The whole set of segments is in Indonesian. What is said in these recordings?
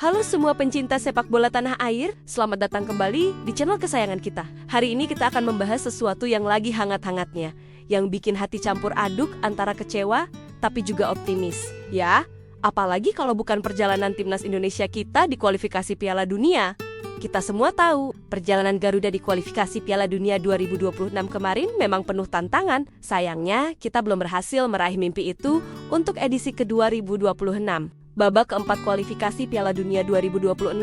Halo semua pencinta sepak bola tanah air, selamat datang kembali di channel kesayangan kita. Hari ini kita akan membahas sesuatu yang lagi hangat-hangatnya, yang bikin hati campur aduk antara kecewa tapi juga optimis. Ya, apalagi kalau bukan perjalanan timnas Indonesia kita di kualifikasi Piala Dunia. Kita semua tahu, perjalanan Garuda di kualifikasi Piala Dunia 2026 kemarin memang penuh tantangan. Sayangnya, kita belum berhasil meraih mimpi itu untuk edisi ke-2026. Babak keempat kualifikasi Piala Dunia 2026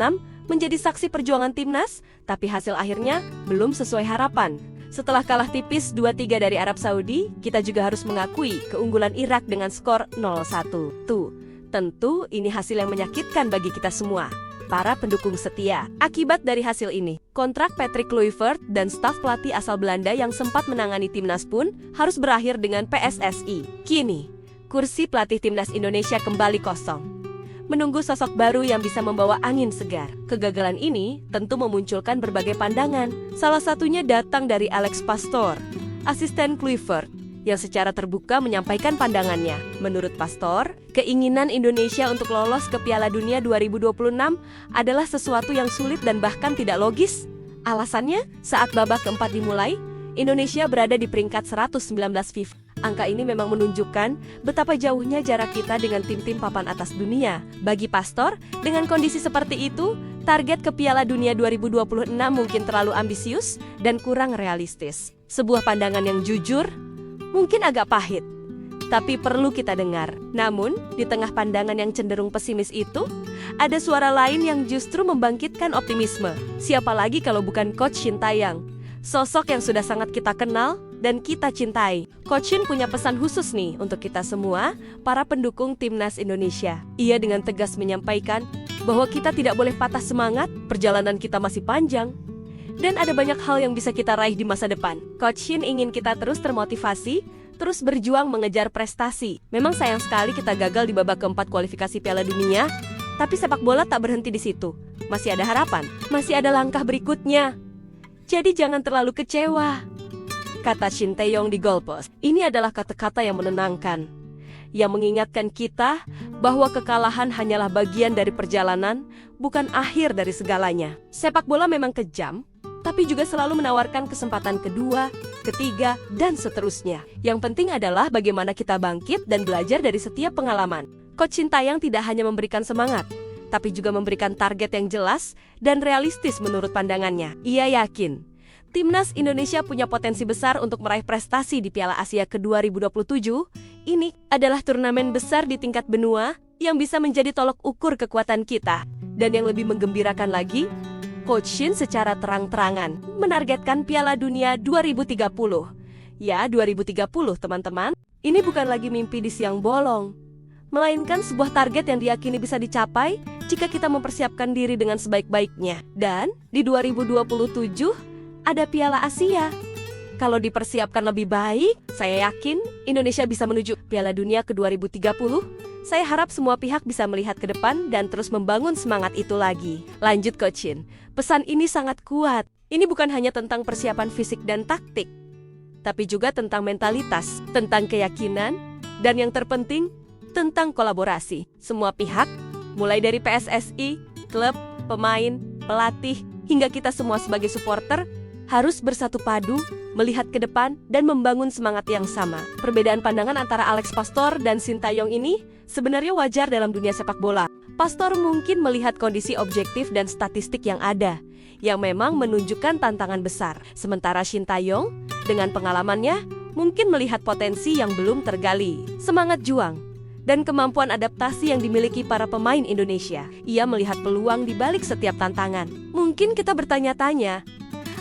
menjadi saksi perjuangan timnas, tapi hasil akhirnya belum sesuai harapan. Setelah kalah tipis 2-3 dari Arab Saudi, kita juga harus mengakui keunggulan Irak dengan skor 0-1. Tentu ini hasil yang menyakitkan bagi kita semua, para pendukung setia. Akibat dari hasil ini, kontrak Patrick Kluivert dan staf pelatih asal Belanda yang sempat menangani timnas pun harus berakhir dengan PSSI. Kini, kursi pelatih timnas Indonesia kembali kosong. Menunggu sosok baru yang bisa membawa angin segar. Kegagalan ini tentu memunculkan berbagai pandangan. Salah satunya datang dari Alex Pastoor, asisten Kluivert, yang secara terbuka menyampaikan pandangannya. Menurut Pastoor, keinginan Indonesia untuk lolos ke Piala Dunia 2026 adalah sesuatu yang sulit dan bahkan tidak logis. Alasannya, saat babak keempat dimulai, Indonesia berada di peringkat 119 FIFA. Angka ini memang menunjukkan betapa jauhnya jarak kita dengan tim-tim papan atas dunia. Bagi Pastoor, dengan kondisi seperti itu, target ke Piala Dunia 2026 mungkin terlalu ambisius dan kurang realistis. Sebuah pandangan yang jujur, mungkin agak pahit, tapi perlu kita dengar. Namun, di tengah pandangan yang cenderung pesimis itu, ada suara lain yang justru membangkitkan optimisme. Siapa lagi kalau bukan Coach Shin Tae-yong, sosok yang sudah sangat kita kenal dan kita cintai. Coach Shin punya pesan khusus nih untuk kita semua, para pendukung timnas Indonesia. Ia dengan tegas menyampaikan bahwa kita tidak boleh patah semangat, perjalanan kita masih panjang, dan ada banyak hal yang bisa kita raih di masa depan. Coach Shin ingin kita terus termotivasi, terus berjuang mengejar prestasi. Memang sayang sekali kita gagal di babak keempat kualifikasi Piala Dunia, tapi sepak bola tak berhenti di situ. Masih ada harapan, masih ada langkah berikutnya. Jadi jangan terlalu kecewa, kata Shin Tae-yong di Goalpost. Ini adalah kata-kata yang menenangkan, yang mengingatkan kita bahwa kekalahan hanyalah bagian dari perjalanan, bukan akhir dari segalanya. Sepak bola memang kejam, tapi juga selalu menawarkan kesempatan kedua, ketiga, dan seterusnya. Yang penting adalah bagaimana kita bangkit dan belajar dari setiap pengalaman. Coach Shin Tae-yong tidak hanya memberikan semangat, tapi juga memberikan target yang jelas dan realistis menurut pandangannya. Ia yakin timnas Indonesia punya potensi besar untuk meraih prestasi di Piala Asia ke-2027. Ini adalah turnamen besar di tingkat benua yang bisa menjadi tolok ukur kekuatan kita. Dan yang lebih menggembirakan lagi, Coach Shin secara terang-terangan menargetkan Piala Dunia 2030. Ya, 2030 teman-teman. Ini bukan lagi mimpi di siang bolong, melainkan sebuah target yang diyakini bisa dicapai jika kita mempersiapkan diri dengan sebaik-baiknya. Dan di 2027 ada Piala Asia. Kalau dipersiapkan lebih baik, saya yakin Indonesia bisa menuju Piala Dunia ke-2030. Saya harap semua pihak bisa melihat ke depan dan terus membangun semangat itu lagi. Lanjut Coach Shin, pesan ini sangat kuat. Ini bukan hanya tentang persiapan fisik dan taktik, tapi juga tentang mentalitas, tentang keyakinan, dan yang terpenting, tentang kolaborasi. Semua pihak, mulai dari PSSI, klub, pemain, pelatih, hingga kita semua sebagai supporter, harus bersatu padu, melihat ke depan, dan membangun semangat yang sama. Perbedaan pandangan antara Alex Pastoor dan Shin Tae-yong ini sebenarnya wajar dalam dunia sepak bola. Pastoor mungkin melihat kondisi objektif dan statistik yang ada, yang memang menunjukkan tantangan besar. Sementara Shin Tae-yong, dengan pengalamannya, mungkin melihat potensi yang belum tergali. Semangat juang dan kemampuan adaptasi yang dimiliki para pemain Indonesia. Ia melihat peluang di balik setiap tantangan. Mungkin kita bertanya-tanya,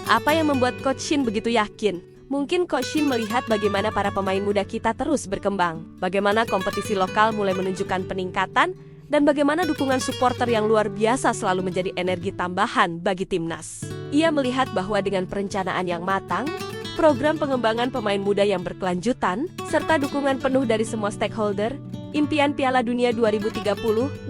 apa yang membuat Coach Shin begitu yakin? Mungkin Coach Shin melihat bagaimana para pemain muda kita terus berkembang, bagaimana kompetisi lokal mulai menunjukkan peningkatan, dan bagaimana dukungan supporter yang luar biasa selalu menjadi energi tambahan bagi timnas. Ia melihat bahwa dengan perencanaan yang matang, program pengembangan pemain muda yang berkelanjutan, serta dukungan penuh dari semua stakeholder, impian Piala Dunia 2030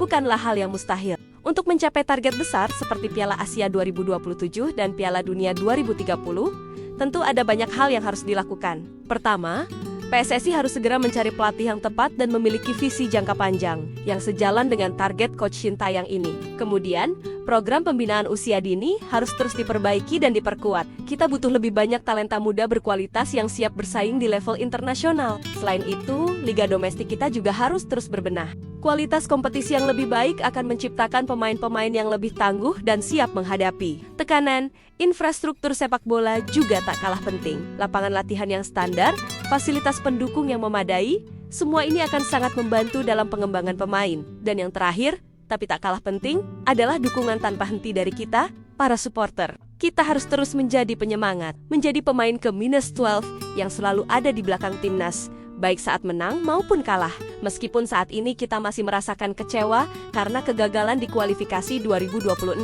bukanlah hal yang mustahil. Untuk mencapai target besar seperti Piala Asia 2027 dan Piala Dunia 2030, tentu ada banyak hal yang harus dilakukan. Pertama, PSSI harus segera mencari pelatih yang tepat dan memiliki visi jangka panjang yang sejalan dengan target Coach Sintayong ini. Kemudian, program pembinaan usia dini harus terus diperbaiki dan diperkuat. Kita butuh lebih banyak talenta muda berkualitas yang siap bersaing di level internasional. Selain itu, liga domestik kita juga harus terus berbenah. Kualitas kompetisi yang lebih baik akan menciptakan pemain-pemain yang lebih tangguh dan siap menghadapi tekanan. Infrastruktur sepak bola juga tak kalah penting. Lapangan latihan yang standar, fasilitas pendukung yang memadai, semua ini akan sangat membantu dalam pengembangan pemain. Dan yang terakhir, tapi tak kalah penting, adalah dukungan tanpa henti dari kita, para supporter. Kita harus terus menjadi penyemangat, menjadi pemain ke -12 yang selalu ada di belakang timnas, baik saat menang maupun kalah. Meskipun saat ini kita masih merasakan kecewa karena kegagalan di kualifikasi 2026.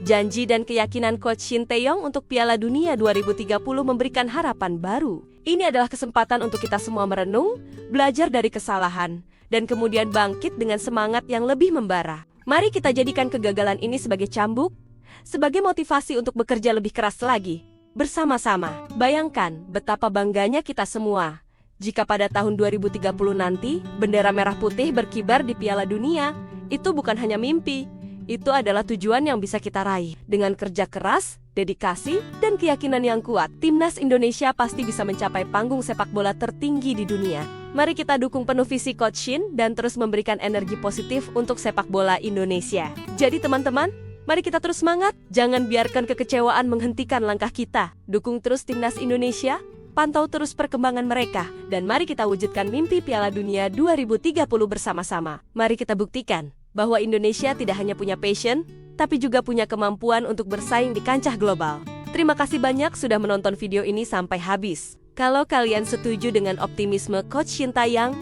Janji dan keyakinan Coach Sintayong untuk Piala Dunia 2030 memberikan harapan baru. Ini adalah kesempatan untuk kita semua merenung, belajar dari kesalahan, dan kemudian bangkit dengan semangat yang lebih membara. Mari kita jadikan kegagalan ini sebagai cambuk, sebagai motivasi untuk bekerja lebih keras lagi, bersama-sama. Bayangkan betapa bangganya kita semua jika pada tahun 2030 nanti, bendera merah putih berkibar di Piala Dunia. Itu bukan hanya mimpi, itu adalah tujuan yang bisa kita raih. Dengan kerja keras, dedikasi, dan keyakinan yang kuat, timnas Indonesia pasti bisa mencapai panggung sepak bola tertinggi di dunia. Mari kita dukung penuh visi Coach Shin dan terus memberikan energi positif untuk sepak bola Indonesia. Jadi teman-teman, mari kita terus semangat, jangan biarkan kekecewaan menghentikan langkah kita. Dukung terus timnas Indonesia, pantau terus perkembangan mereka, dan mari kita wujudkan mimpi Piala Dunia 2030 bersama-sama. Mari kita buktikan bahwa Indonesia tidak hanya punya passion, tapi juga punya kemampuan untuk bersaing di kancah global. Terima kasih banyak sudah menonton video ini sampai habis. Kalau kalian setuju dengan optimisme Coach Sintayong,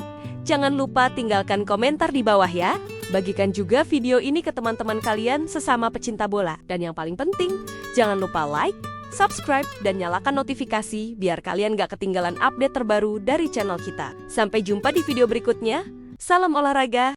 jangan lupa tinggalkan komentar di bawah ya. Bagikan juga video ini ke teman-teman kalian sesama pecinta bola. Dan yang paling penting, jangan lupa like, subscribe, dan nyalakan notifikasi biar kalian gak ketinggalan update terbaru dari channel kita. Sampai jumpa di video berikutnya. Salam olahraga.